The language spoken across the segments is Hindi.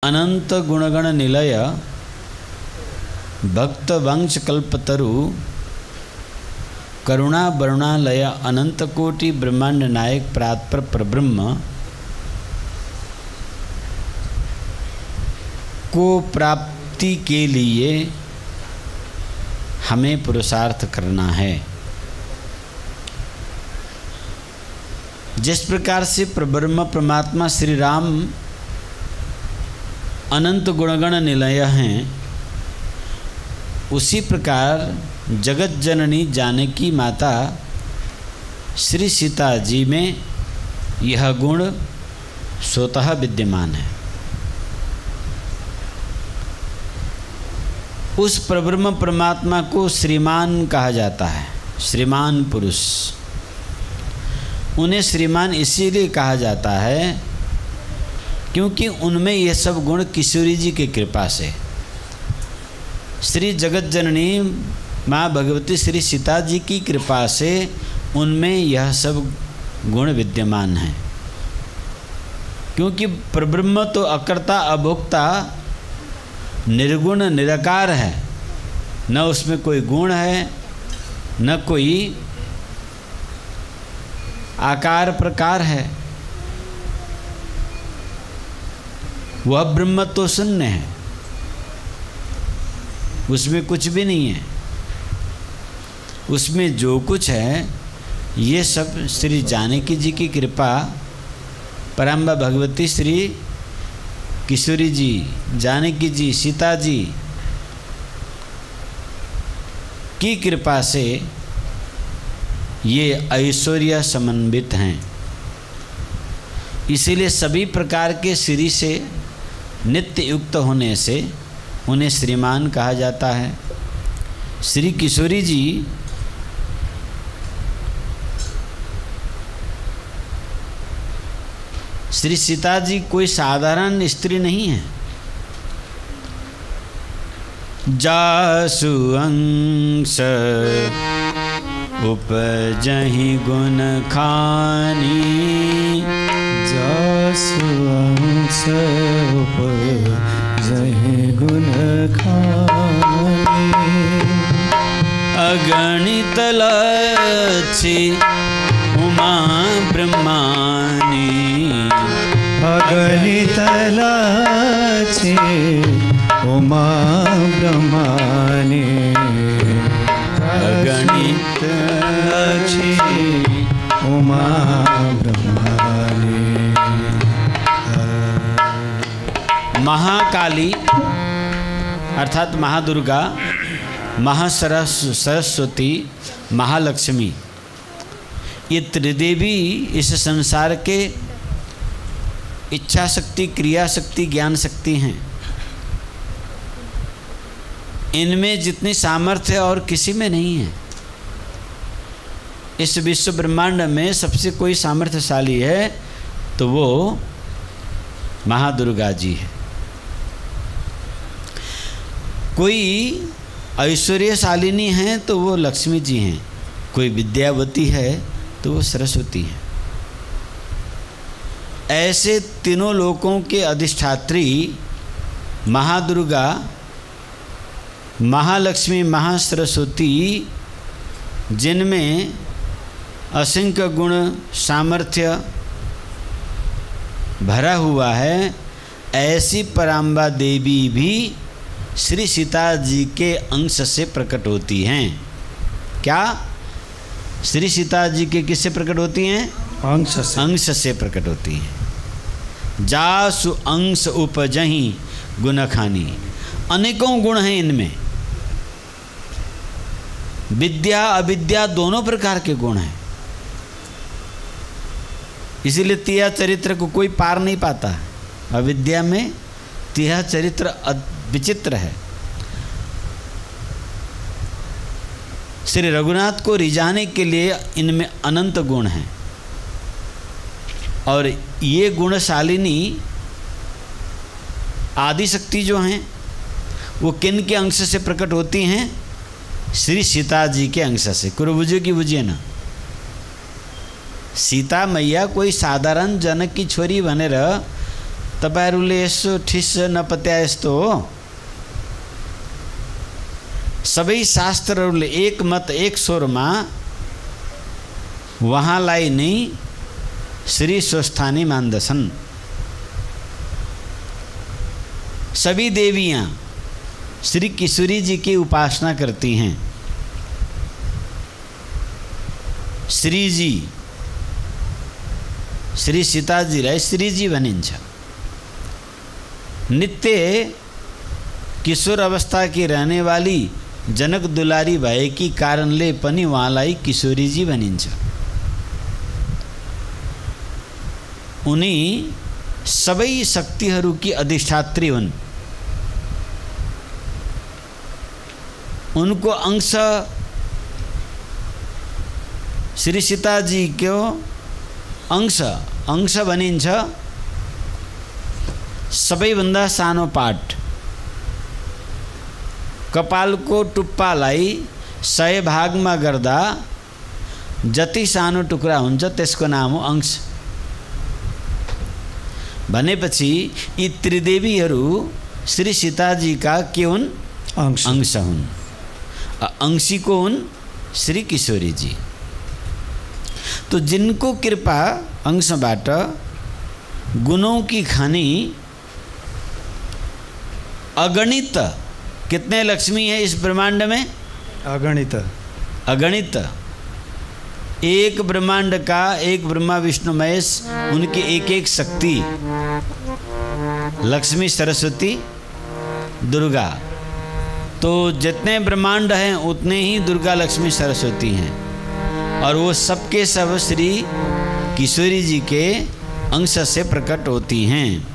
अनंत गुणगण निलय भक्त वंश कल्पतरु करुणा वरुणालय अनंत कोटि ब्रह्मांड नायक प्रात्पर परब्रह्म को प्राप्ति के लिए हमें पुरुषार्थ करना है। जिस प्रकार से परब्रह्म परमात्मा श्री राम अनंत गुणगण निलय हैं, उसी प्रकार जगत जननी जानकी माता श्री सीता जी में यह गुण स्वतः विद्यमान है। उस परब्रह्म परमात्मा को श्रीमान कहा जाता है, श्रीमान पुरुष। उन्हें श्रीमान इसीलिए कहा जाता है क्योंकि उनमें ये सब गुण किशोरी जी की कृपा से, श्री जगत जननी माँ भगवती श्री सीता जी की कृपा से उनमें यह सब गुण विद्यमान हैं। क्योंकि परब्रह्म तो अकर्ता अभोक्ता निर्गुण निराकार है, न उसमें कोई गुण है न कोई आकार प्रकार है। वह ब्रह्म तो शून्य है, उसमें कुछ भी नहीं है। उसमें जो कुछ है ये सब श्री जानकी जी की कृपा, पराम्बा भगवती श्री किशोरी जी, जानकी जी, सीता जी की कृपा से ये ऐश्वर्य समन्वित हैं। इसीलिए सभी प्रकार के श्री से नित्य युक्त होने से उन्हें श्रीमान कहा जाता है। श्री किशोरी जी श्री सीता जी कोई साधारण स्त्री नहीं है। जासु अंश उपजहि गुण खानी, जासु अंश उपजहि गुण खानी, अगणित लक्षी उमा ब्रह्मानी, अगणित लक्षी उमा ब्रह्मानी, अगणित लक्षी उमा ब्रह्मानी। महाकाली अर्थात महादुर्गा, महासरस्वती, महालक्ष्मी, ये त्रिदेवी इस संसार के इच्छा शक्ति, क्रिया शक्ति, ज्ञान शक्ति हैं। इनमें जितनी सामर्थ्य और किसी में नहीं है। इस विश्व ब्रह्मांड में सबसे कोई सामर्थ्यशाली है तो वो महादुर्गा जी है। कोई ऐश्वर्यशालिनी है तो वो लक्ष्मी जी हैं, कोई विद्यावती है तो वो सरस्वती है। ऐसे तीनों लोकों के अधिष्ठात्री महादुर्गा, महालक्ष्मी, महासरस्वती, जिनमें असंख्य गुण सामर्थ्य भरा हुआ है, ऐसी पराम्बा देवी भी श्री सीता जी के अंश से प्रकट होती हैं। क्या श्री सीता जी के किससे प्रकट होती हैं? अंश से प्रकट होती हैं। जासु अंश उपजहि गुण खानी, अनेकों गुण हैं इनमें। विद्या अविद्या दोनों प्रकार के गुण हैं। इसीलिए तिया चरित्र को कोई पार नहीं पाता। अविद्या में तिया चरित्र विचित्र है। श्री रघुनाथ को रिझाने के लिए इनमें अनंत गुण हैं। और ये गुणशालिनी आदि शक्ति जो हैं वो किन के अंश से प्रकट होती हैं? श्री सीता जी के अंश से। कुरुबुझे की बुझे ना, सीता मैया कोई साधारण जनक की छोरी बने रह, तपाईहरुले यसो ठिस नपत्याएस्तो हो। सबै शास्त्रहरूले एक मत एक स्वरमा वहाँलाई नै श्री स्वस्थानी मान्दछन्। सभी देवियाँ श्री किशोरी जी की उपासना करती हैं। श्री जी श्री सीताजीलाई श्रीजी भनिन्छ। नित्य किशोर अवस्था की रहने वाली जनक दुलारी भएकी कारणले पनि उहाँलाई किशोरी जी भनिन्छ। उनी सबै शक्तिहरूकी अधिष्ठात्री हुन्। उनको अंश श्री सीताजी को अंश भनिन्छ। सबैभन्दा सानो पार्ट कपालको टुप्पालाई 100 भागमा गर्दा जति सानो टुक्रा हुन्छ त्यसको नाम हो अंश। भनेपछि यी त्रिदेवीहरू श्री सीताजीका के हुन्? अंश हुन्। अंशी को हुन् श्री किशोरी जी। तो जिनको कृपा अंशबाट गुणों की खानी अगणित, कितने लक्ष्मी है इस ब्रह्मांड में? अगणित। अगणित। एक ब्रह्मांड का एक ब्रह्मा विष्णु महेश, उनकी एक एक शक्ति, लक्ष्मी सरस्वती दुर्गा। तो जितने ब्रह्मांड हैं उतने ही दुर्गा लक्ष्मी सरस्वती हैं, और वो सबके सब श्री किशोरी जी के अंश से प्रकट होती हैं।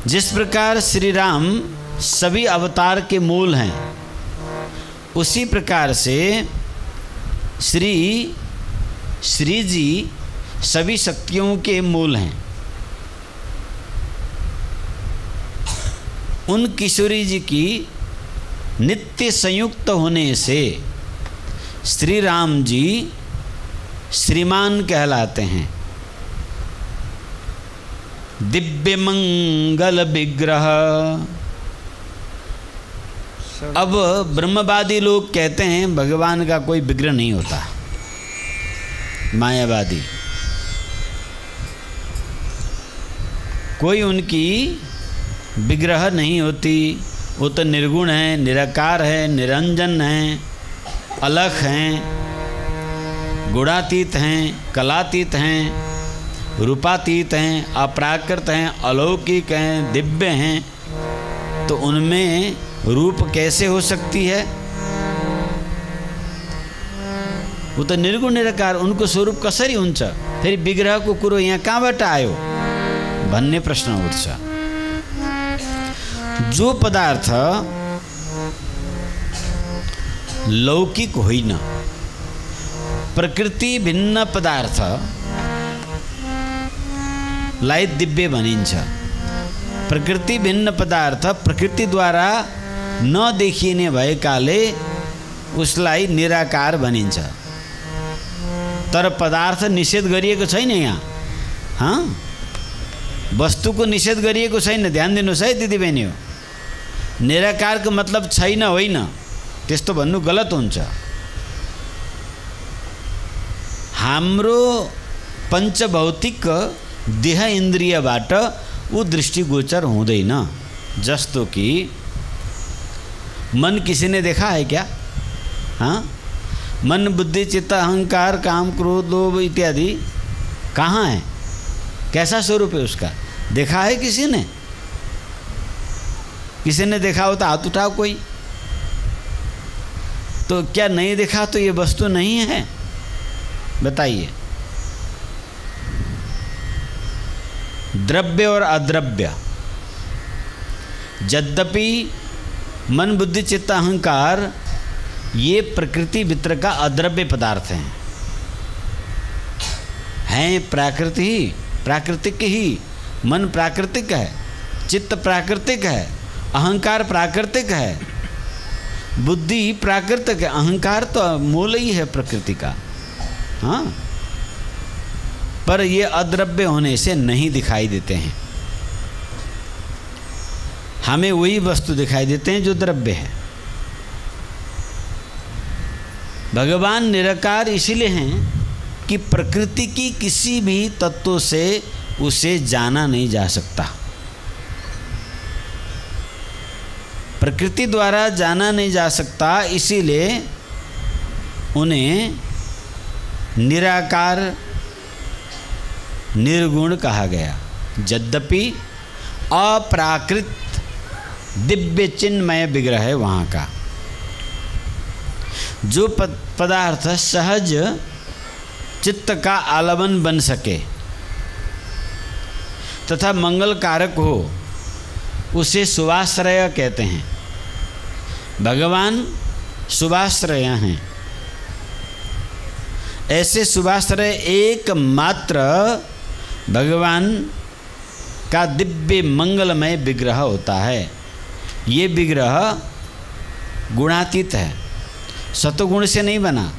जिस प्रकार श्री राम सभी अवतार के मूल हैं, उसी प्रकार से श्री जी सभी शक्तियों के मूल हैं। उन किशोरी जी की नित्य संयुक्त होने से श्री राम जी श्रीमान कहलाते हैं। दिव्य मंगल विग्रह। अब ब्रह्मवादी लोग कहते हैं भगवान का कोई विग्रह नहीं होता, मायावादी। कोई उनकी विग्रह नहीं होती, वो तो निर्गुण है, निराकार है, निरंजन है, अलख हैं, गुणातीत हैं, कलातीत हैं, रूपातीत हैं, अपराकृत हैं, अलौकिक हैं, दिव्य हैं। तो उनमें रूप कैसे हो सकती है? वो तो निर्गुण निराकार, उनको स्वरूप कसरी हुन्छ? फेरि विग्रहको कुरो यहाँ कहाँबाट आयो भन्ने प्रश्न उठ्छ। जो पदार्थ लौकिक होइन, प्रकृति भिन्न पदार्थ लाई दिव्य भनिन्छ। प्रकृति भिन्न पदार्थ प्रकृतिद्वारा नदेखिने भएकाले उसलाई निराकार भनिन्छ। तर पदार्थ निषेध गरिएको छैन यहाँ। हाँ, वस्तुको निषेध गरिएको छैन, ध्यान दिनुहोस् है दिदीबहिनी। हो निराकारको मतलब छैन होइन, त्यस्तो भन्नु गलत हुन्छ। हाम्रो पंचभौतिक देह इन्द्रियबाट वो दृष्टिगोचर हुँदैन। जस्तो कि मन किसी ने देखा है क्या? हाँ, मन बुद्धि चित्त अहंकार काम क्रोध लोभ इत्यादि कहाँ है? कैसा स्वरूप है उसका? देखा है किसी ने? किसी ने देखा हो तो हाथ उठाओ कोई। तो क्या नहीं देखा तो ये वस्तु नहीं है? बताइए। द्रव्य और अद्रव्य, यद्यपि मन बुद्धि चित्त अहंकार ये प्रकृति वित्र का अद्रव्य पदार्थ हैं प्राकृतिक ही। मन प्राकृतिक है, चित्त प्राकृतिक है, अहंकार प्राकृतिक है, बुद्धि प्राकृतिक है, अहंकार तो मूल ही है प्रकृति का। हाँ, पर ये अद्रव्य होने से नहीं दिखाई देते हैं। हमें वही वस्तु दिखाई देते हैं जो द्रव्य है। भगवान निराकार इसीलिए हैं कि प्रकृति की किसी भी तत्व से उसे जाना नहीं जा सकता। प्रकृति द्वारा जाना नहीं जा सकता, इसीलिए उन्हें निराकार निर्गुण कहा गया। यद्यपि अप्राकृत दिव्य चिन्मय विग्रह है वहाँ का। जो पदार्थ सहज चित्त का आलवन बन सके तथा मंगल कारक हो, उसे शुभाश्रय कहते हैं। भगवान शुभाश्रय हैं। ऐसे शुभाश्रय एकमात्र भगवान का दिव्य मंगलमय विग्रह होता है। ये विग्रह गुणातीत है, सतोगुण से नहीं बना,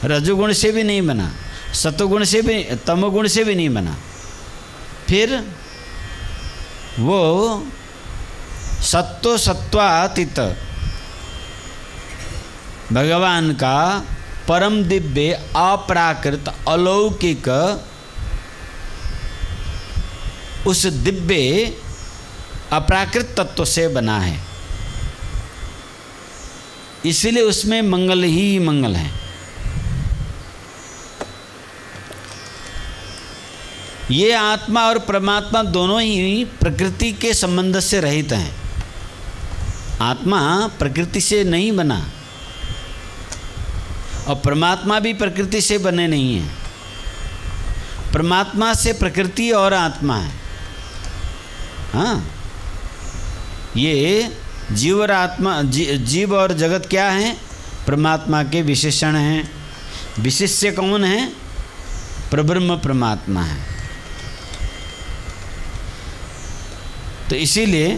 रजोगुण से भी नहीं बना, सतोगुण से भी, तमोगुण से भी नहीं बना। फिर वो सत्व सत्वातीत भगवान का परम दिव्य अप्राकृत अलौकिक उस दिव्य अप्राकृत तत्व से बना है। इसलिए उसमें मंगल ही मंगल है। ये आत्मा और परमात्मा दोनों ही प्रकृति के संबंध से रहित हैं। आत्मा प्रकृति से नहीं बना और परमात्मा भी प्रकृति से बने नहीं हैं। परमात्मा से प्रकृति और आत्मा है। हाँ, ये जीव और आत्मा, जीव और जगत क्या हैं? परमात्मा के विशेषण हैं। विशिष्य कौन है? परब्रह्म परमात्मा है। तो इसीलिए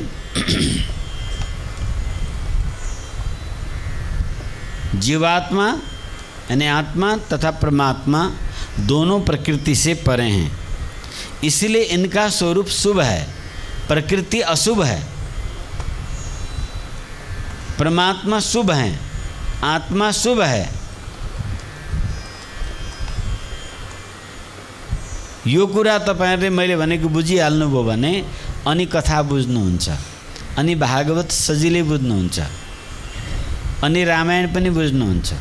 जीवात्मा यानी आत्मा तथा परमात्मा दोनों प्रकृति से परे हैं। इसलिए इनका स्वरूप शुभ है, प्रकृति अशुभ है। परमात्मा शुभ है, आत्मा शुभ है। यो कुरा तपाईहरुले मैले भनेको बुझिहाल्नुभयो भने अनि कथा बुझ्नुहुन्छ, अनि भागवत सजिलै बुझ्नुहुन्छ, अनि रामायण पनि बुझ्नुहुन्छ।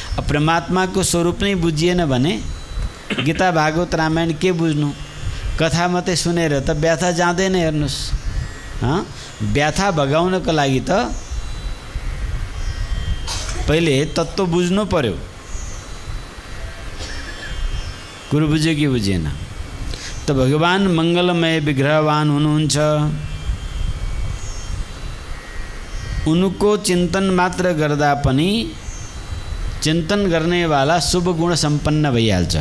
अब परमात्मा को स्वरूप नै बुझिएन भने गीता भागवत रामायण के बुझ्नु? कथा मात्रै सुनेर त व्यथा जाँदैन। हेर्नुस्, व्यथा भगाउनको लागि त पहिले तत्त्व बुझ्नु पर्यो। कुरो बुझ्यो कि बुझेन? तो भगवान मंगलमय विग्रहवान हुनुहुन्छ। उनको चिंतन मात्र गर्दा पनि चिंतन गर्ने वाला शुभ गुण संपन्न भइहाल्छ।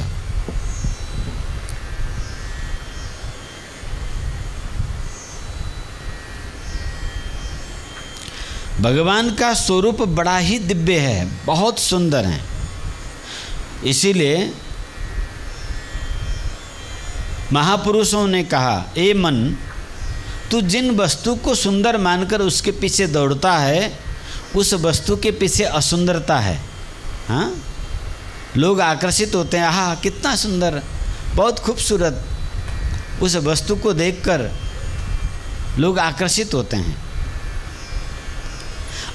भगवान का स्वरूप बड़ा ही दिव्य है, बहुत सुंदर है। इसीलिए महापुरुषों ने कहा, ए मन, तू जिन वस्तु को सुंदर मानकर उसके पीछे दौड़ता है, उस वस्तु के पीछे असुंदरता है। हाँ, लोग आकर्षित होते हैं, आहा कितना सुंदर, बहुत खूबसूरत। उस वस्तु को देखकर लोग आकर्षित होते हैं।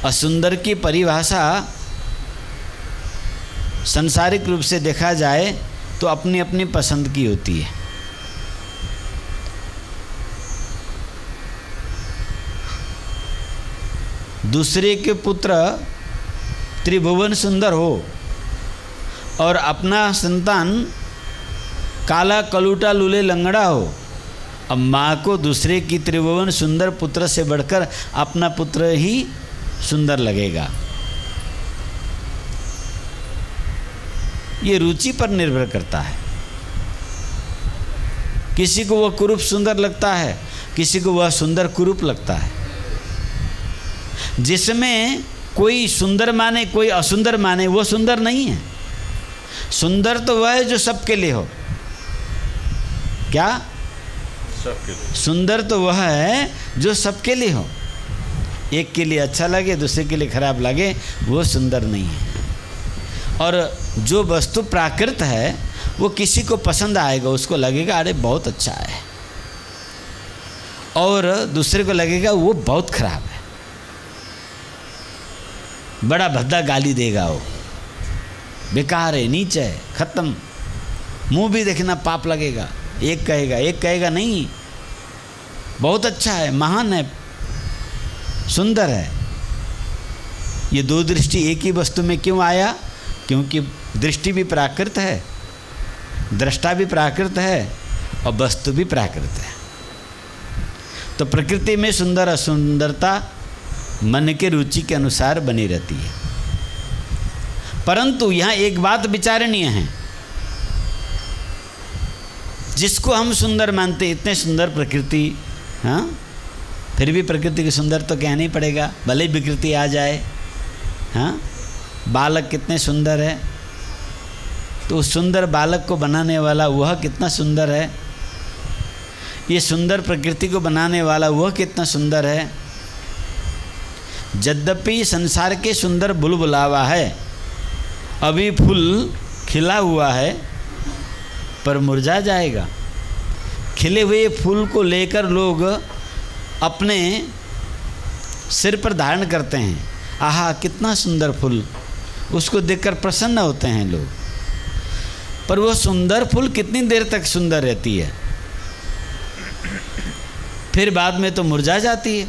असुंदर की परिभाषा सांसारिक रूप से देखा जाए तो अपनी अपनी पसंद की होती है। दूसरे के पुत्र त्रिभुवन सुंदर हो और अपना संतान काला कलूटा लूले लंगड़ा हो, अब माँ को दूसरे की त्रिभुवन सुंदर पुत्र से बढ़कर अपना पुत्र ही सुंदर लगेगा। ये रुचि पर निर्भर करता है। किसी को वह कुरूप सुंदर लगता है, किसी को वह सुंदर कुरूप लगता है। जिसमें कोई सुंदर माने कोई असुंदर माने, वो सुंदर नहीं है। सुंदर तो वह है जो सबके लिए हो। क्या? सबके लिए। सुंदर तो वह है जो सबके लिए हो। एक के लिए अच्छा लगे, दूसरे के लिए खराब लगे, वो सुंदर नहीं है। और जो वस्तु प्राकृत है वो किसी को पसंद आएगा, उसको लगेगा अरे बहुत अच्छा है, और दूसरे को लगेगा वो बहुत खराब है, बड़ा भद्दा गाली देगा, वो बेकार है, नीच है, खत्म। मुंह भी देखना पाप लगेगा। एक कहेगा नहीं बहुत अच्छा है, महान है, सुंदर है। ये दो दृष्टि एक ही वस्तु में क्यों आया? क्योंकि दृष्टि भी प्राकृत है, दृष्टा भी प्राकृत है, और वस्तु भी प्राकृत है। तो प्रकृति में सुंदर असुंदरता मन के रुचि के अनुसार बनी रहती है। परंतु यहाँ एक बात विचारणीय है, जिसको हम सुंदर मानते, इतने सुंदर प्रकृति, हाँ, फिर भी प्रकृति की सुंदर तो कहना ही पड़ेगा, भले ही विकृति आ जाए। हाँ, बालक कितने सुंदर है, तो उस सुंदर बालक को बनाने वाला वह कितना सुंदर है, ये सुंदर प्रकृति को बनाने वाला वह कितना सुंदर है। यद्यपि संसार के सुंदर बुलबुलावा है, अभी फूल खिला हुआ है पर मुरझा जाएगा। खिले हुए फूल को लेकर लोग अपने सिर पर धारण करते हैं, आहा कितना सुंदर फूल, उसको देखकर प्रसन्न होते हैं लोग। पर वो सुंदर फूल कितनी देर तक सुंदर रहती है, फिर बाद में तो मुरझा जाती है।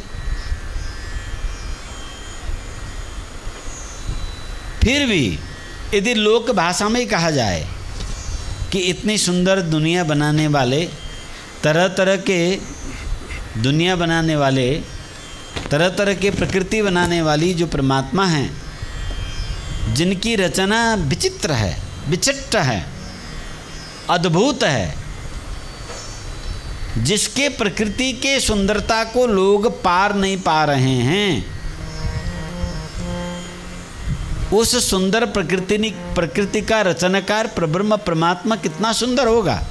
फिर भी यदि लोक भाषा में कहा जाए कि इतनी सुंदर दुनिया बनाने वाले, तरह तरह के दुनिया बनाने वाले, तरह तरह के प्रकृति बनाने वाली जो परमात्मा हैं, जिनकी रचना विचित्र है, विचित्र है, अद्भुत है, जिसके प्रकृति के सुंदरता को लोग पार नहीं पा रहे हैं, उस सुंदर प्रकृति का रचनाकार परब्रह्म परमात्मा कितना सुंदर होगा।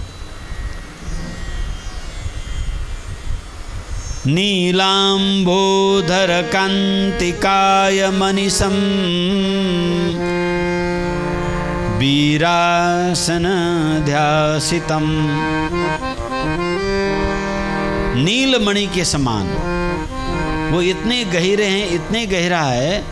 नीलांबोधर कांतिकाय मनिसं वीरासन ध्यासितम। नीलमणि के समान वो इतने गहरे हैं, इतने गहरा है,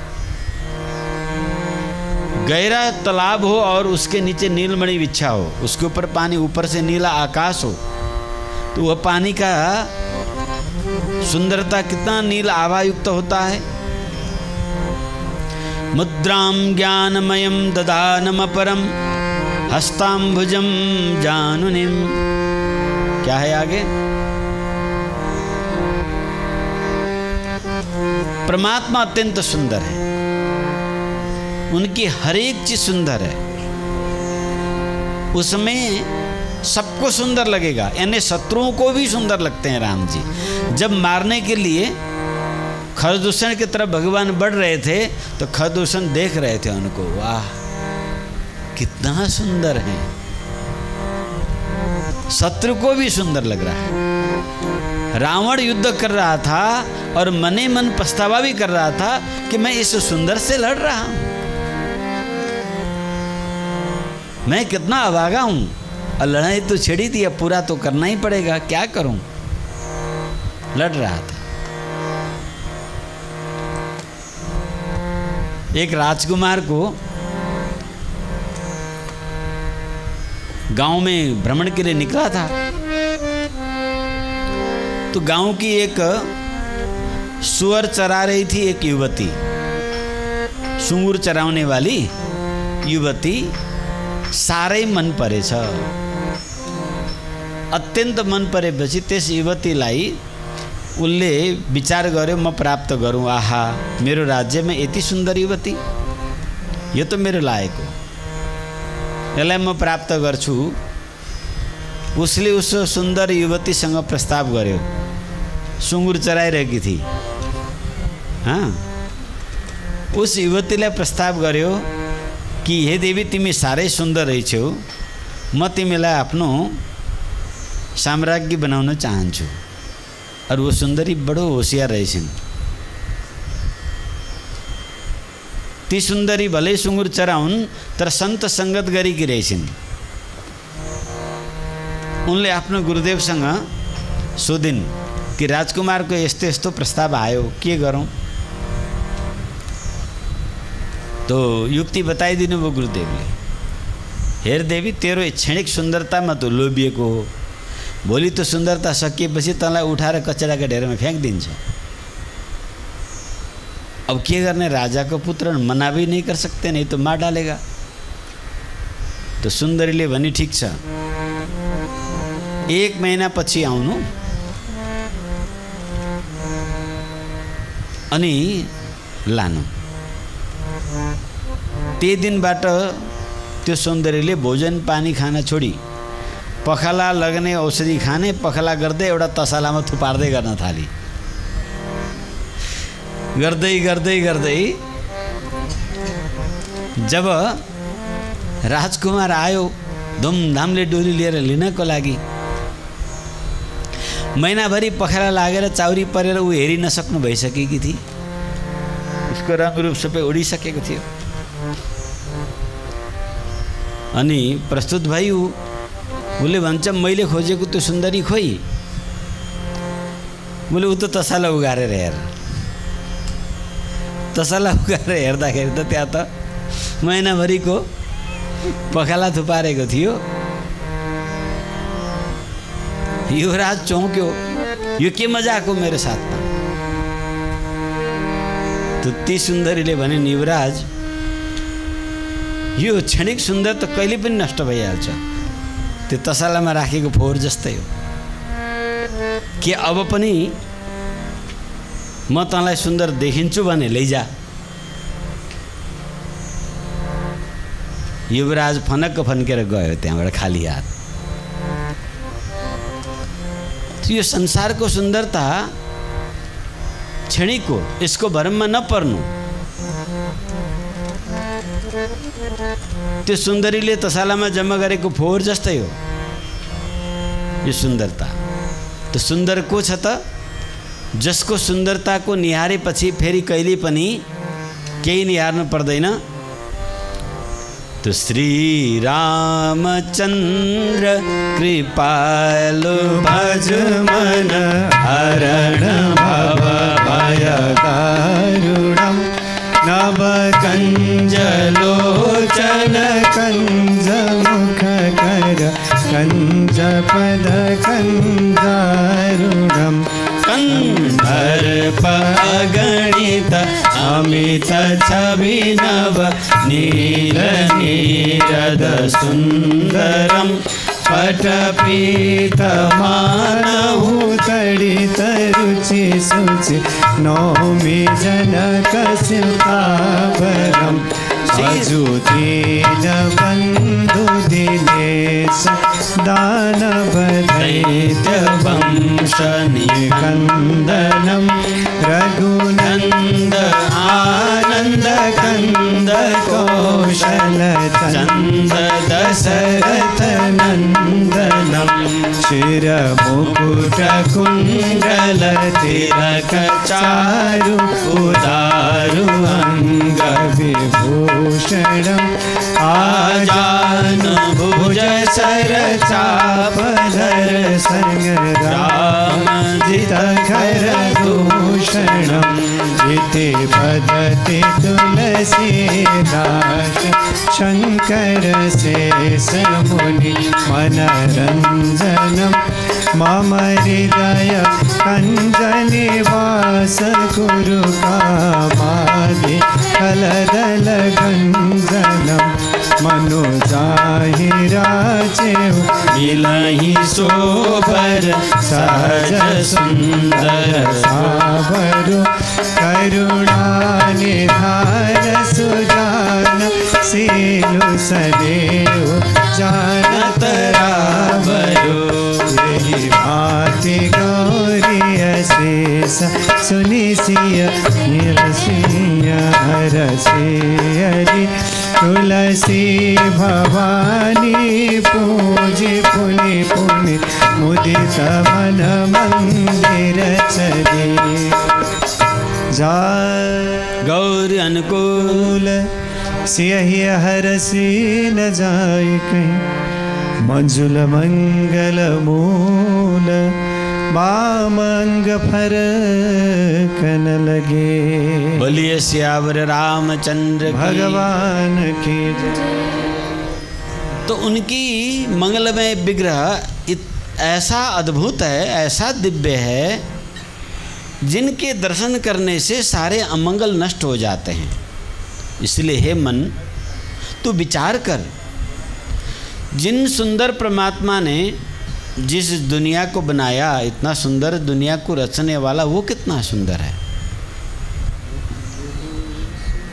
गहरा तालाब हो और उसके नीचे नीलमणि बिछा हो, उसके ऊपर पानी, ऊपर से नीला आकाश हो, तो वह पानी का सुंदरता कितना नील आभायुक्त होता है। मुद्राम ज्ञानमयम ददानम परम हस्ताम्भुजम जानुनिम। क्या है आगे? परमात्मा अत्यंत सुंदर है, उनकी हर एक चीज सुंदर है, उसमें सबको सुंदर लगेगा, यानी शत्रुओं को भी सुंदर लगते हैं। राम जी जब मारने के लिए खरदूषण की तरफ भगवान बढ़ रहे थे तो खरदूषण देख रहे थे उनको, वाह कितना सुंदर है, शत्रु को भी सुंदर लग रहा है। रावण युद्ध कर रहा था और मने मन पछतावा भी कर रहा था कि मैं इस सुंदर से लड़ रहा हूं, मैं कितना अभागा हूं, और लड़ाई तो छिड़ी थी, अब पूरा तो करना ही पड़ेगा, क्या करूं, लड़ रहा था। एक राजकुमार को गांव में भ्रमण के लिए निकला था, तो गांव की एक सुअर चरा रही थी एक युवती, सुंगुर चराने वाली युवती साह्रै मन परेछ, अत्यंत मन परेपछि त्यस युवतीलाई उसले विचार गर्यो म प्राप्त गरौँ, आहा मेरो राज्यमा यति सुन्दर युवती, यो त मेरो लायक हो, यसलाई म प्राप्त गर्छु। उसले उस सुंदर युवतीसँग प्रस्ताव गर्यो, सुँगुर चराइरहेकी थी। हाँ, उस युवतीलाई प्रस्ताव गर्यो कि हे देवी तिमी साह्रै सुन्दर रहेछौ, म तिमीलाई आफ्नो साम्राज्ञी बनाउन चाहन्छु। अरू वो सुन्दरी बडो होशियार रहेछन्। ती सुन्दरी भलै सुँगुर चराउन् तर सन्त सङ्गत गरेकी रहेछन्। उनले आफ्नो गुरुदेवसँग सोधिन् कि राजकुमारको यस्तो यस्तो प्रस्ताव आयो, के गरौँ? तो युक्ति बताइदिनु भयो गुरुदेवले। हेर देवी, तेरो क्षणिक सुन्दरतामा त लोभिएको हो। भोलि त सुन्दरता सकिएपछि तँलाई उठाएर कचराका ढेरमा फ्याँकिदिन्छ। अब के गर्ने? राजा को पुत्र मना भी नहीं कर सकते, नहीं तो मार डालेगा। तो सुन्दरीले भनी ठीक छ, 1 महीना पछि आउनु अनि लानु। त्यही दिनबाट त्यो सुन्दरीले भोजन पानी खाना छोडी पखाला लगने औषधि खाने, पखाला गर्दै एउटा तसलामा थुपार्दै गर्न थाली। गर्दै गर्दै गर्दै जब राजकुमार आयो धुमधामले डोली लिएर लिनको लागि, महिनाभरि पखाला लागेर चाउरी परेर ऊ हेरि नसक्नु भइसकेकी थिए। उसको रङरूप सबै उडिसकेको थियो। अनि प्रस्तुत भई उसले भन्छ, मैले खोजेको त्यो सुन्दरी खोइ। मैले ऊ त तसला उगारेर हेर। तसला उगारेर हेर्दाखेरि त त्यहाँ त महिनाभरिको पखाला थुपारेको थियो। युवराज चौंक्यो, यो के मजाक हो मेरो साथमा? तो ती सुन्दरीले भने, युवराज, यो क्षणिक सुन्दर त कहिले पनि नष्ट भइहाल्छ। त्यो तसलामा राखेको फोहोर जस्तै हो। के अब पनि म तँलाई सुन्दर देखिन्छु भने लैजा। युवराज फनक्क फन्केर गयो त्यहाँबाट खाली हात। यो संसारको सुन्दरता क्षणिक हो, यसको भरममा नपर्नु। त्यो सुन्दरीले तसलामा जम्मा गरेको फोहोर जस्तै हो यो सुन्दरता। तो सुन्दर को छ त? जसको सुन्दरताको निहारेपछि फेरि कहिले पनि केही निहार्नु पर्दैन। तो श्री रामचन्द्र कृपालु भज मन हरण भव भय दारुणम् नव कंज लोचन कंज मुख कर कंज पद कंजारुणम् कंधर्प अगणित अमित छवि नव नील नीरद सुंदरम पटपीत मानहु तड़ित रुचि सुचि नौमि जनक सितावरम अजुदीन बंधु दिनेश दानव दैत्य वंश निकंदनम रघुनंद आनंद कंद कौशल चंद दशरथ नंदनम शिर मुकुट कुंडल तिलक चारु उदारु अंग विभूषणम आजान भुज सर चापधर संग राम जित खर भूषणम इति पदति तुलसीदास शंकर शेष मुनि मनरंजनम मम हृदय कंजनिवास गुरु कामादि कलदल गंजनम मनुजाहि राजेव मिलहि सोबर सहज सुंदर सावरु करुणा निधान सुजान सीलु सदैव जानत रावरु यही भांति गौरी अशेष सुनि सिय निरसिय हरसियरि तुलसी भवानी पूज पुनि पुनि मुदित मन मंदिर चले जाय गौर अनुकूल सियहि हरसि न जाय कहीं मंजुल मंगल मूल मामंग फर कन लगे। बोलिए सियावर रामचंद्र की। भगवान की जय। तो उनकी मंगलमय विग्रह ऐसा अद्भुत है, ऐसा दिव्य है, जिनके दर्शन करने से सारे अमंगल नष्ट हो जाते हैं। इसलिए हे मन, तू विचार कर, जिन सुंदर परमात्मा ने जिस दुनिया को बनाया, इतना सुंदर दुनिया को रचने वाला वो कितना सुंदर है।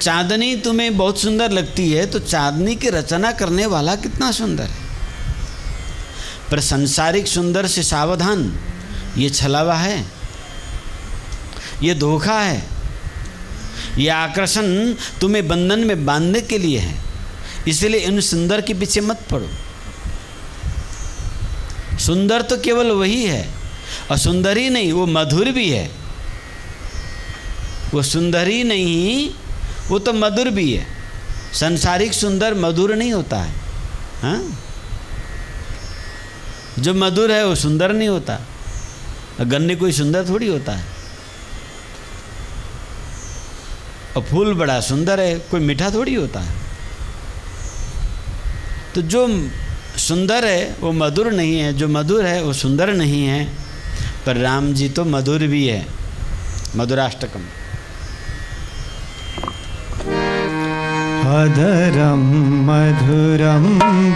चांदनी तुम्हें बहुत सुंदर लगती है, तो चांदनी की रचना करने वाला कितना सुंदर है। पर संसारिक सुंदर से सावधान, ये छलावा है, ये धोखा है, ये आकर्षण तुम्हें बंधन में बांधने के लिए है। इसलिए इन सुंदर के पीछे मत पड़ो। सुंदर तो केवल वही है, और सुंदर ही नहीं, वो मधुर भी है। वो सुंदर ही नहीं, वो तो मधुर भी है। संसारिक सुंदर मधुर नहीं होता है, हाँ? जो मधुर है वो सुंदर नहीं होता। गन्ने कोई सुंदर थोड़ी होता है। और फूल बड़ा सुंदर है, कोई मीठा थोड़ी होता है। तो जो सुंदर है वो मधुर नहीं है, जो मधुर है वो सुंदर नहीं है। पर राम जी तो मधुर भी है। मधुराष्टकम। अधरम मधुरम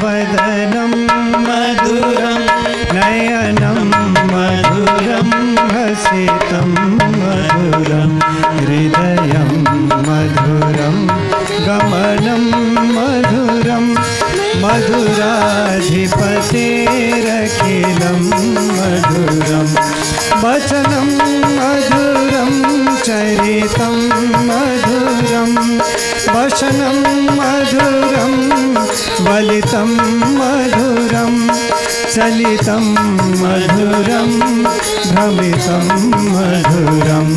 वदनम मधुरम नयनम मधुरम हसितम मधुरम हृदयम मधुरम गमनम मधुरम मधुराधिपतेरखिलं मधुरम वचनं मधुरं चरितं मधुरं वचनं मधुरं वलितं मधुरं चलितं मधुरं भ्रमितं मधुरं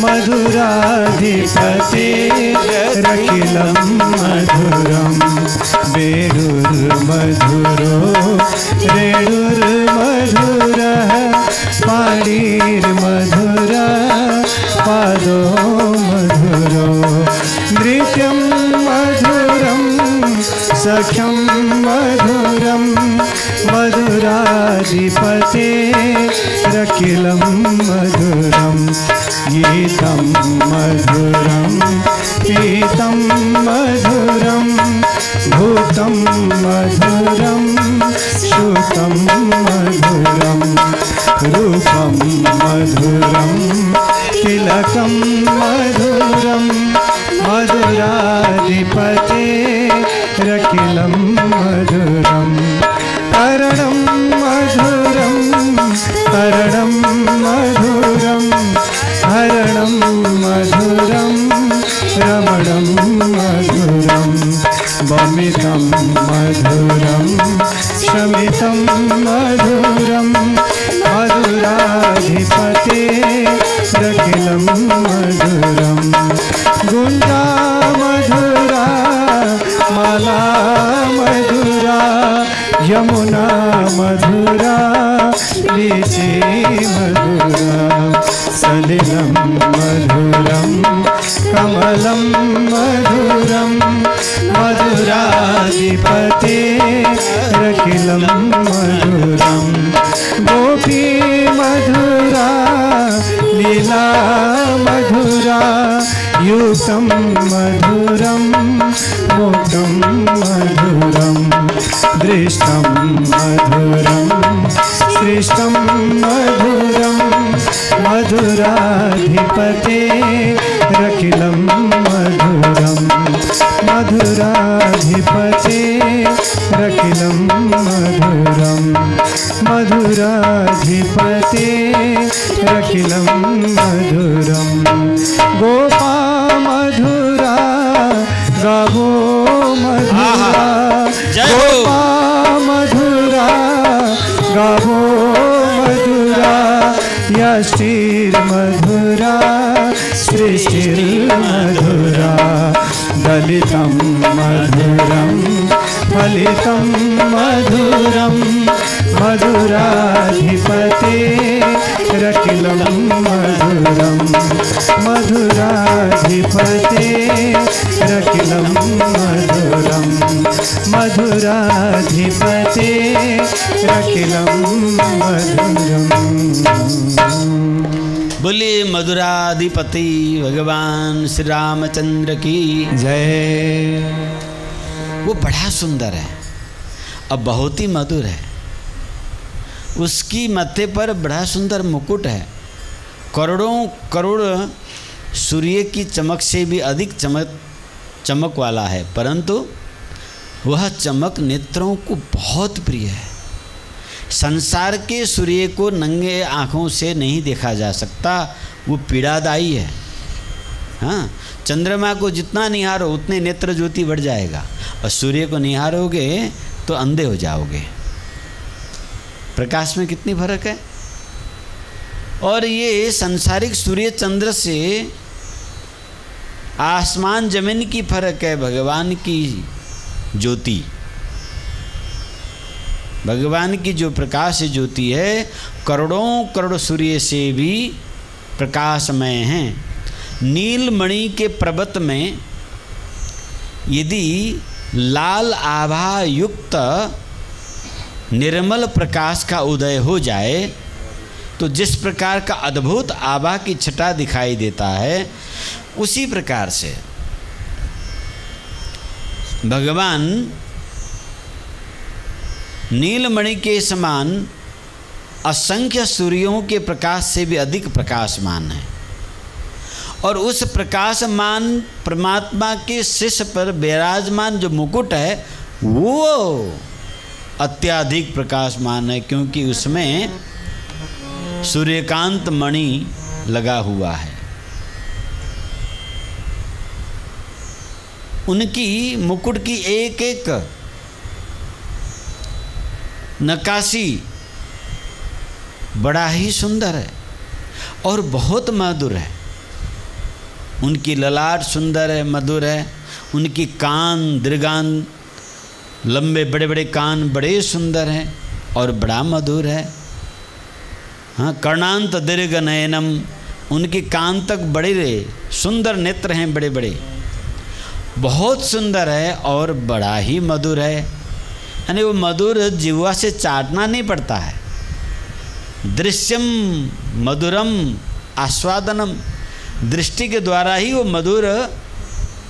मधुराधिपतेरखिलं मधुरं वेणुर्मधुरो रेणुर्मधुरः पाणिर्मधुरः पादो मधुरो नृत्यं मधुरं सख्यं मधुरं मधुराधिपतेरखिलं मधुरं गीतं मधुरं पीतं मधुरं भूतं मधुरं श्रुतं मधुरं रूपं मधुरं तिलकं मधुरं मधुराधिपतेरखिलं मधुरं तरणं मधुरं तरणं मधुरं हरणं मधुरं रमणं मधुरं वमितं मधुरं शमितं मधुरं मधुराधिपतेरखिलं मधुरं गुञ्जा मधुरा माला मधुरा यमुना मधुरा लीची मधुरा सलिलं मधुरं कमलं मधुरं मधुराधिपतेरखिलं मधुरं गोपी मधुरा लीला मधुरा युक्तं मधुरं मुक्तं मधुरं दृष्टं मधुरं सृष्टं मधुरं मधुराधिपतेरखिलं मधुरं मधुराधिपतेरखिलं मधुरं मधुराधिपतेरखिलं मधुरं गोपा मधुरा गावो मधुरा गोपा मधुरा गावो सृष्टिर्मधुरा सृष्टिर्मधुरा दलितं मधुरं फलितं मधुरं मधुराधिपतेरखिलं मधुरं मधुराधिपतेरखिलं मधुरं मधुराधिपतेरखिलं मधुरम्। बोलिए मधुराधिपति भगवान श्री रामचंद्र की जय। वो बड़ा सुंदर है और बहुत ही मधुर है। उसकी माथे पर बड़ा सुंदर मुकुट है, करोड़ों करोड़ सूर्य की चमक से भी अधिक चमक वाला है, परंतु वह चमक नेत्रों को बहुत प्रिय है। संसार के सूर्य को नंगे आँखों से नहीं देखा जा सकता, वो पीड़ादायी है। हाँ, चंद्रमा को जितना निहारो उतने नेत्र ज्योति बढ़ जाएगा, और सूर्य को निहारोगे तो अंधे हो जाओगे। प्रकाश में कितनी फर्क है। और ये संसारिक सूर्य चंद्र से आसमान जमीन की फर्क है। भगवान की ज्योति, भगवान की जो प्रकाश ज्योति है, करोड़ों करोड़ सूर्य से भी प्रकाशमय है। नीलमणि के पर्वत में यदि लाल आभा युक्त निर्मल प्रकाश का उदय हो जाए तो जिस प्रकार का अद्भुत आभा की छटा दिखाई देता है, उसी प्रकार से भगवान नीलमणि के समान असंख्य सूर्यों के प्रकाश से भी अधिक प्रकाशमान है। और उस प्रकाशमान परमात्मा के शीश पर विराजमान जो मुकुट है वो अत्याधिक प्रकाशमान है, क्योंकि उसमें सूर्यकांत मणि लगा हुआ है। उनकी मुकुट की एक एक नक्काशी बड़ा ही सुंदर है और बहुत मधुर है। उनकी ललाट सुंदर है, मधुर है। उनकी कान दीर्घान, लंबे बड़े बड़े कान बड़े सुंदर हैं और बड़ा मधुर है। हाँ, कर्णांत दीर्घ नयनम, उनके कान तक बड़े सुंदर नेत्र हैं, बड़े बड़े, बहुत सुंदर है और बड़ा ही मधुर है। यानी वो मधुर जिह्वा से चाटना नहीं पड़ता है। दृश्यम मधुरम आस्वादनम, दृष्टि के द्वारा ही वो मधुर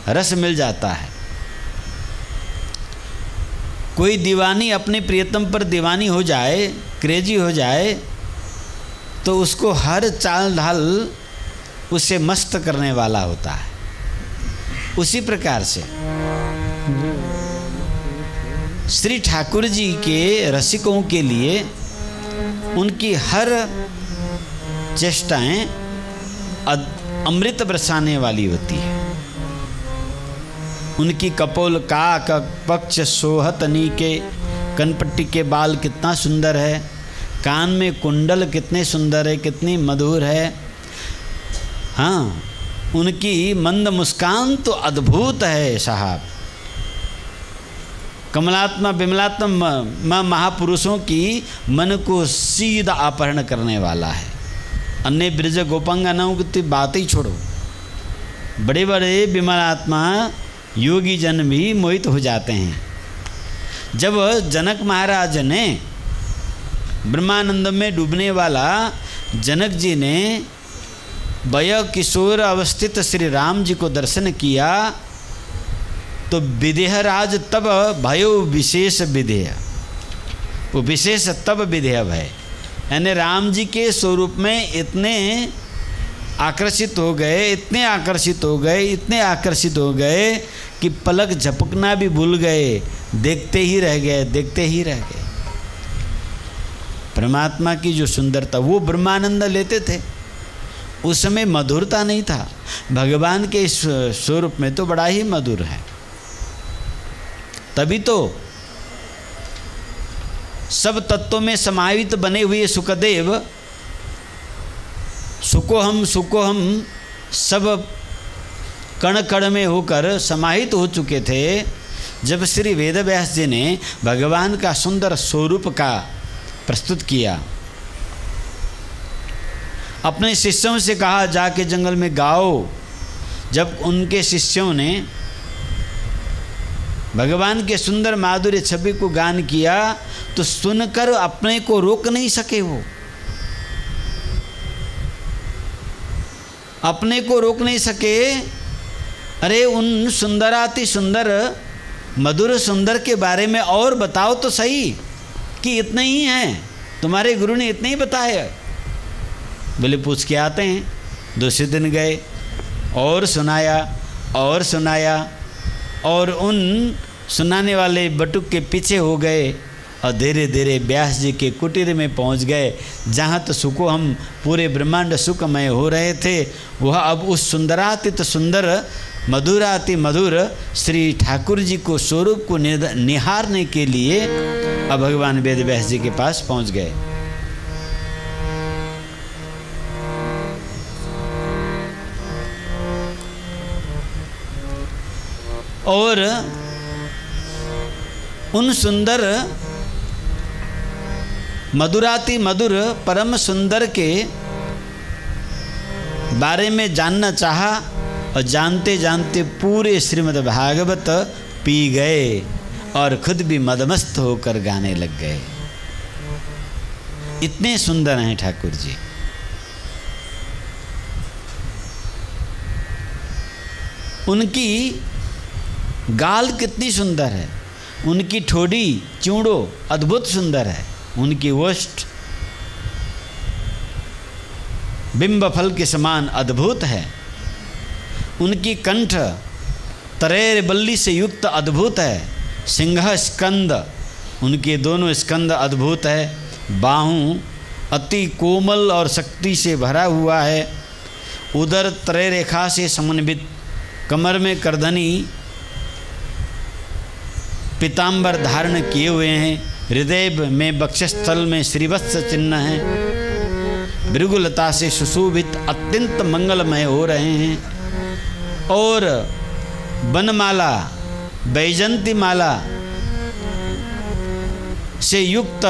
रस मिल जाता है। कोई दीवानी अपने प्रियतम पर दीवानी हो जाए, क्रेजी हो जाए, तो उसको हर चाल ढाल उसे मस्त करने वाला होता है। उसी प्रकार से श्री ठाकुर जी के रसिकों के लिए उनकी हर चेष्टाएं अमृत बरसाने वाली होती है। उनकी कपोल काक पक्ष सोहतनी के कनपट्टी के बाल कितना सुंदर है, कान में कुंडल कितने सुंदर है, कितनी मधुर है। हाँ, उनकी मंद मुस्कान तो अद्भुत है साहब। कमलात्मा विमलात्मा महापुरुषों की मन को सीधा अपहरण करने वाला है। अन्य ब्रज गोपांगनाओं की तो बात ही छोड़ो, बड़े बड़े विमलात्मा योगी जन भी मोहित हो जाते हैं। जब जनक महाराज ने ब्रह्मानंद में डूबने वाला जनक जी ने वय किशोर अवस्थित श्री राम जी को दर्शन किया, तो विदेहराज तब भयो विशेष विधेय, वो विशेष तब विधेय भय, यानी राम जी के स्वरूप में इतने आकर्षित हो गए, इतने आकर्षित हो गए, इतने आकर्षित हो गए कि पलक झपकना भी भूल गए, देखते ही रह गए, देखते ही रह गए। परमात्मा की जो सुंदरता, वो ब्रह्मानंद लेते थे, उस समय मधुरता नहीं था। भगवान के इस स्वरूप में तो बड़ा ही मधुर है। तभी तो सब तत्वों में समाहित बने हुए सुखदेव सुख सुकोहम सब कण कण में होकर समाहित हो चुके थे। जब श्री वेदव्यास जी ने भगवान का सुंदर स्वरूप का प्रस्तुत किया, अपने शिष्यों से कहा जाके जंगल में गाओ। जब उनके शिष्यों ने भगवान के सुंदर माधुर्य छवि को गान किया तो सुनकर अपने को रोक नहीं सके, वो अपने को रोक नहीं सके। अरे उन सुंदराति सुंदर मधुर सुंदर के बारे में और बताओ तो सही, कि इतने ही हैं, तुम्हारे गुरु ने इतने ही बताया। बोले पूछ के आते हैं। दूसरे दिन गए और सुनाया और सुनाया, और उन सुनाने वाले बटुक के पीछे हो गए और धीरे धीरे व्यास जी के कुटीर में पहुंच गए, जहाँ तो सुको हम पूरे ब्रह्मांड सुखमय हो रहे थे, वह अब उस सुंदरातीत सुंदर मधुराति मधुर श्री ठाकुर जी को स्वरूप को निहारने के लिए अब भगवान वेद व्यास जी के पास पहुंच गए। और उन सुंदर मधुराति मधुर परम सुंदर के बारे में जानना चाहा, और जानते जानते पूरे श्रीमद् भागवत पी गए और खुद भी मदमस्त होकर गाने लग गए। इतने सुंदर हैं ठाकुर जी। उनकी गाल कितनी सुंदर है, उनकी ठोड़ी चूड़ो अद्भुत सुंदर है, उनकी ओष्ठ बिंब फल के समान अद्भुत है, उनकी कंठ तरेर बल्ली से युक्त अद्भुत है, सिंह स्कंद उनके दोनों स्कंद अद्भुत है, बाहों अति कोमल और शक्ति से भरा हुआ है, उदर त्रय रेखा से समन्वित, कमर में करधनी पीताम्बर धारण किए हुए हैं, हृदय में वक्षस्थल में श्रीवत्स चिन्ह है, भृगुलता से सुशोभित अत्यंत मंगलमय हो रहे हैं, और बनमाला बैजंती माला से युक्त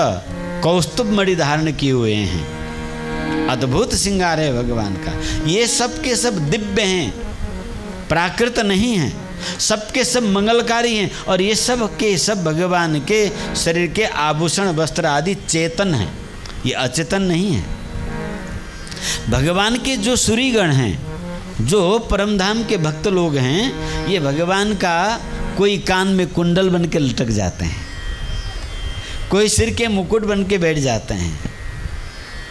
कौस्तुभ मणि धारण किए हुए हैं। अद्भुत श्रृंगार है भगवान का। ये सब के सब दिव्य हैं, प्राकृत नहीं हैं, सबके सब मंगलकारी हैं, और ये सब के सब भगवान के शरीर के आभूषण वस्त्र आदि चेतन हैं, ये अचेतन नहीं है। भगवान के जो सूरीगण हैं, जो परमधाम के भक्त लोग हैं, ये भगवान का कोई कान में कुंडल बन के लटक जाते हैं, कोई सिर के मुकुट बन के बैठ जाते हैं,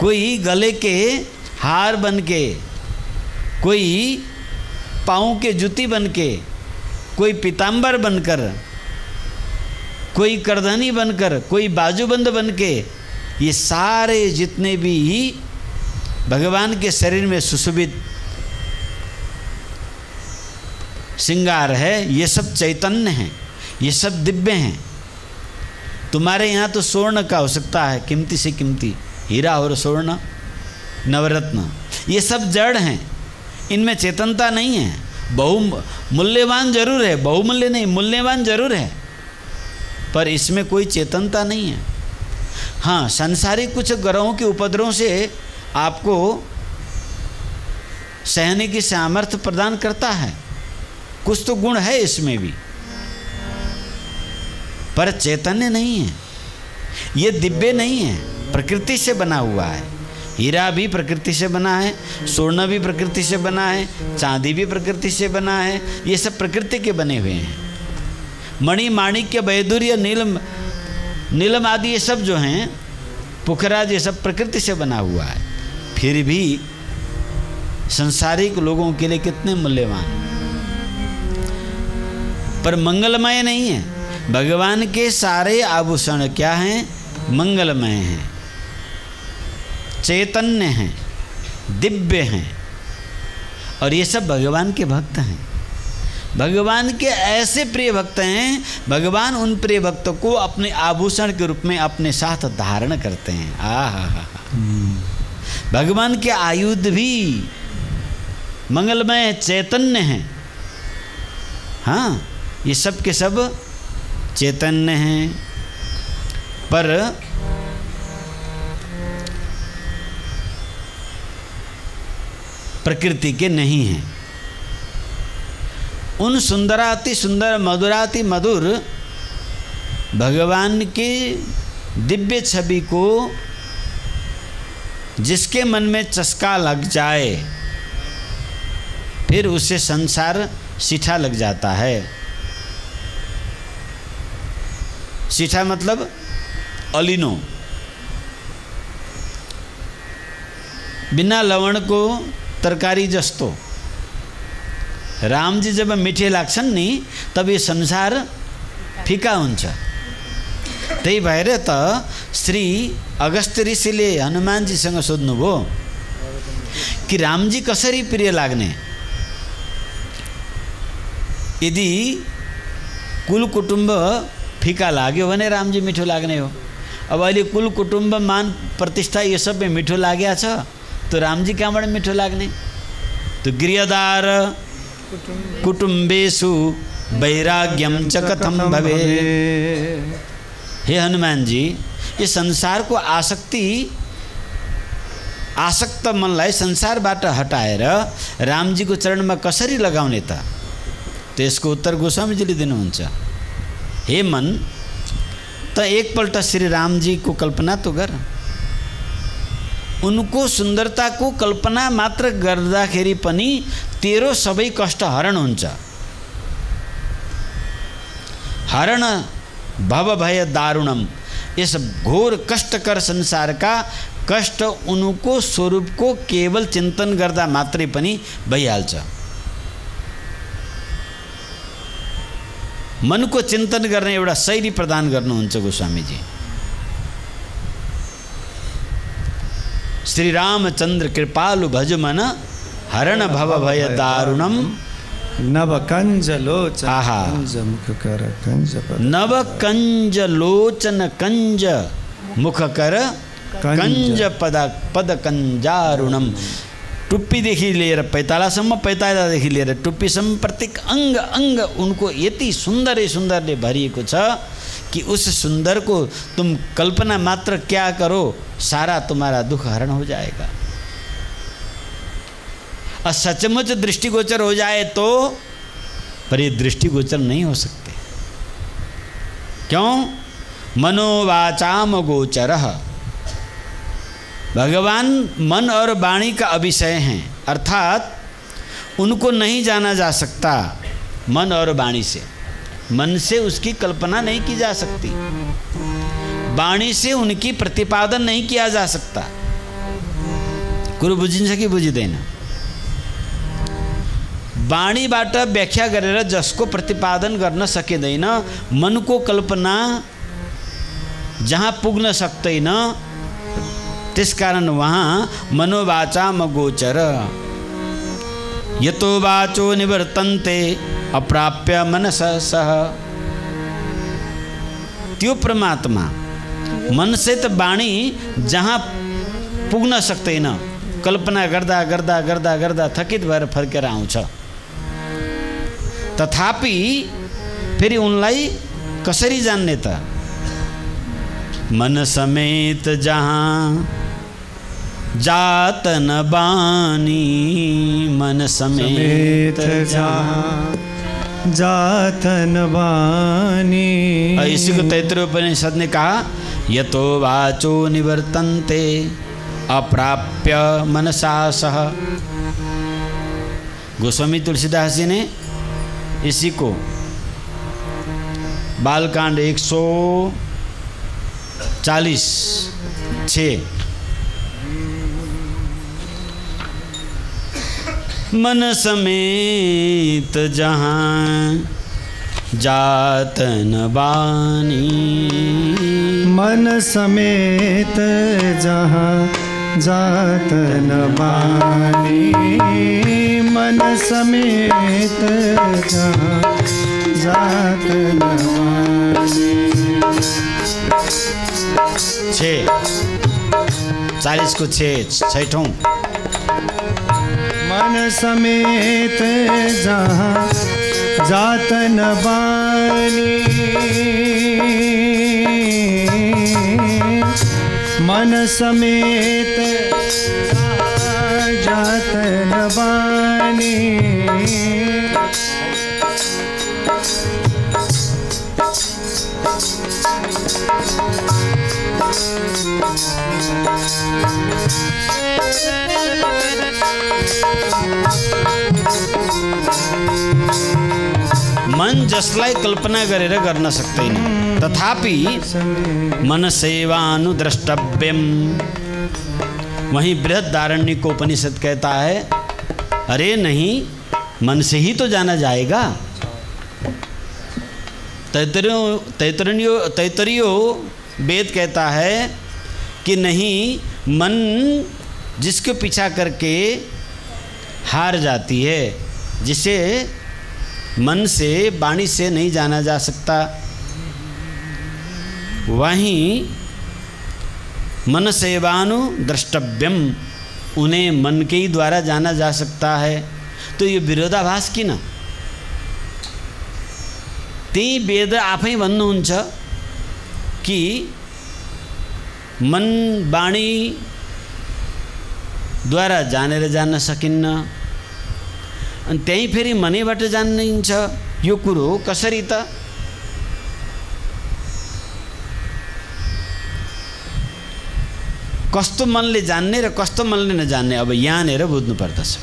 कोई गले के हार बन के, कोई पाँव के जूती बन के, कोई पीताम्बर बनकर, कोई करधनी बनकर, कोई बाजूबंद बन के, ये सारे जितने भी भगवान के शरीर में सुशोभित श्रृंगार है, ये सब चैतन्य हैं, ये सब दिव्य हैं। तुम्हारे यहाँ तो स्वर्ण का हो सकता है, कीमती से कीमती हीरा और स्वर्ण नवरत्न, ये सब जड़ हैं, इनमें चेतनता नहीं है। मूल्यवान जरूर है, बहुमूल्य नहीं, मूल्यवान जरूर है, पर इसमें कोई चेतनता नहीं है। हाँ, संसारिक कुछ ग्रहों के उपद्रवों से आपको सहने की सामर्थ्य प्रदान करता है, कुछ तो गुण है इसमें भी, पर चैतन्य नहीं है, ये दिव्य नहीं है, प्रकृति से बना हुआ है। हीरा भी प्रकृति से बना है, स्वर्ण भी प्रकृति से बना है, चांदी भी प्रकृति से बना है, ये सब प्रकृति के बने हुए हैं। मणि माणिक्य वैदुर्य नीलम आदि ये सब जो हैं, पुखराज, ये सब प्रकृति से बना हुआ है, फिर भी संसारिक लोगों के लिए कितने मूल्यवान, पर मंगलमय नहीं है। भगवान के सारे आभूषण क्या हैं? मंगलमय हैं, चैतन्य हैं, दिव्य हैं, और ये सब भगवान के भक्त हैं, भगवान के ऐसे प्रिय भक्त हैं। भगवान उन प्रिय भक्तों को अपने आभूषण के रूप में अपने साथ धारण करते हैं। भगवान के आयुध भी मंगलमय चैतन्य हैं। हाँ, ये सब के सब चैतन्य हैं, पर प्रकृति के नहीं हैं। उन सुंदराति सुंदर मधुराति मधुर भगवान के दिव्य छवि को जिसके मन में चस्का लग जाए, फिर उसे संसार सीठा लग जाता है। सीठा मतलब अलीनो, बिना लवण को तरकारी जस्तो। रामजी जब मीठे लाग्छन् नि तब यो संसार फिका हुन्छ। त्यही भएर त श्री अगस्त्य ऋषिले हनुमानजीसँग सोध्नुभयो कि रामजी कसरी प्रिय लाग्ने। यदि कुल कुटुम्ब फिका लाग्यो भने रामजी मिठो लाग्ने हो। अब अहिले कुल कुटुम्ब मान प्रतिष्ठा यो सबै मिठो लाग्या छ, तो रामजी कहाँबाट मिठो लाग्ने। तो गृहदार कुटुम्बेषु वैराग्यम च कथम भवे। हे हनुमान जी, ये संसार को आसक्त मनलाई संसारबाट हटाएर रामजी को चरणमा कसरी लगाउने त। तो यसको उत्तर गोस्वामीजीले दिनुहुन्छ। हे मन, त एकपल्ट श्री रामजी को कल्पना तो गर। उनको सुंदरता को कल्पना मात्र गर्दाखेरि पनि तेरो सबै कष्ट हरण हुन्छ। हरण भव भय दारुणम। इस घोर कष्टकर संसार का कष्ट उनको स्वरूप को केवल चिंतन गर्दा मात्रै पनि भइहाल्छ। मन को चिंतन गर्ने एउटा शैली प्रदान गर्नुहुन्छ गोस्वामीजी। श्री रामचंद्र कृपालु भज मन हरण भव भय दारुणम। नव कंज लोचन कंज मुख कर कंज पद। नव कंज लोचन कंज मुख कर कंज पद कंजारुणम। टुप्पीदेखि लिएर पैतालासम्म, पैतालादेखि लिएर टुप्पीसम्म प्रत्येक अंग अंग उनको यति सुंदरले भरिएको छ कि उस सुंदर को तुम कल्पना मात्र क्या करो, सारा तुम्हारा दुख हरण हो जाएगा। और सचमुच दृष्टिगोचर हो जाए तो, पर ये दृष्टिगोचर नहीं हो सकते। क्यों? मनोवाचाम गोचरः। भगवान मन और वाणी का अभिषय हैं, अर्थात उनको नहीं जाना जा सकता मन और वाणी से। मन से उसकी कल्पना नहीं की जा सकती, वाणी से उनकी प्रतिपादन नहीं किया जा सकता। कुरो बुझिन्छ कि बुझिँदैन? वाणीबाट व्याख्या गरेर जसको प्रतिपादन गर्न सकिँदैन, मनको कल्पना जहाँ पुग्न सक्दैन, त्यसकारण वहाँ मनोवाचाम गोचर। यतो वाचो निवर्तन्ते अप्राप्य मनस सह। त्यो परमात्मा मन से त वाणी जहाँ पुग्न सक्दैन, कल्पना गर्दा गर्दा गर्दा गर्दा थकित भएर फर्केर आउँछ। तथापि फेरि उनलाई कसरी जान्ने त? मन समेत जहाँ जात न बानी। मन समेत जहाँ जात न बानी। इसी को तैत्तिरीय उपनिषद ने कहा, यतो वाचो निवर्तन्ते अप्राप्य मनसा सह। गोस्वामी तुलसीदास जी ने इसी को बालकांड 146 मन समेत जहाँ जात न बानी। मन समेत जहाँ जात न बानी। मन समेत जहाँ जात न बानी। 6 40 को 6 मन समेत जहाँ जात न बानी, मन समेत जात न बानी, मन जसलाई कल्पना गरेर गर्न सक्दैन, तथापि मन सेवानुद्रष्टव्यम। वहीं बृहदारण्यक उपनिषद कहता है, अरे नहीं, मन से ही तो जाना जाएगा। तैतरीय वेद कहता है कि नहीं, मन जिसके पीछा करके हार जाती है, जिसे मन से वाणी से नहीं जाना जा सकता, वहीं मन सेवानु द्रष्टव्यम, उन्हें मन के ही द्वारा जाना जा सकता है। तो यो विरोधाभास किन? त्यही वेद आफै भन्नुहुन्छ कि मन वाणी द्वारा जानेर जान्न सकिन्न, अनि त्यही फेरि मनैबाट जानिन्छ। यो कुरो कसरी त? कस्तो मनले जान्ने र कस्तो मनले नजान्ने, अब यहाँनिर बुझ्नु पर्दछ।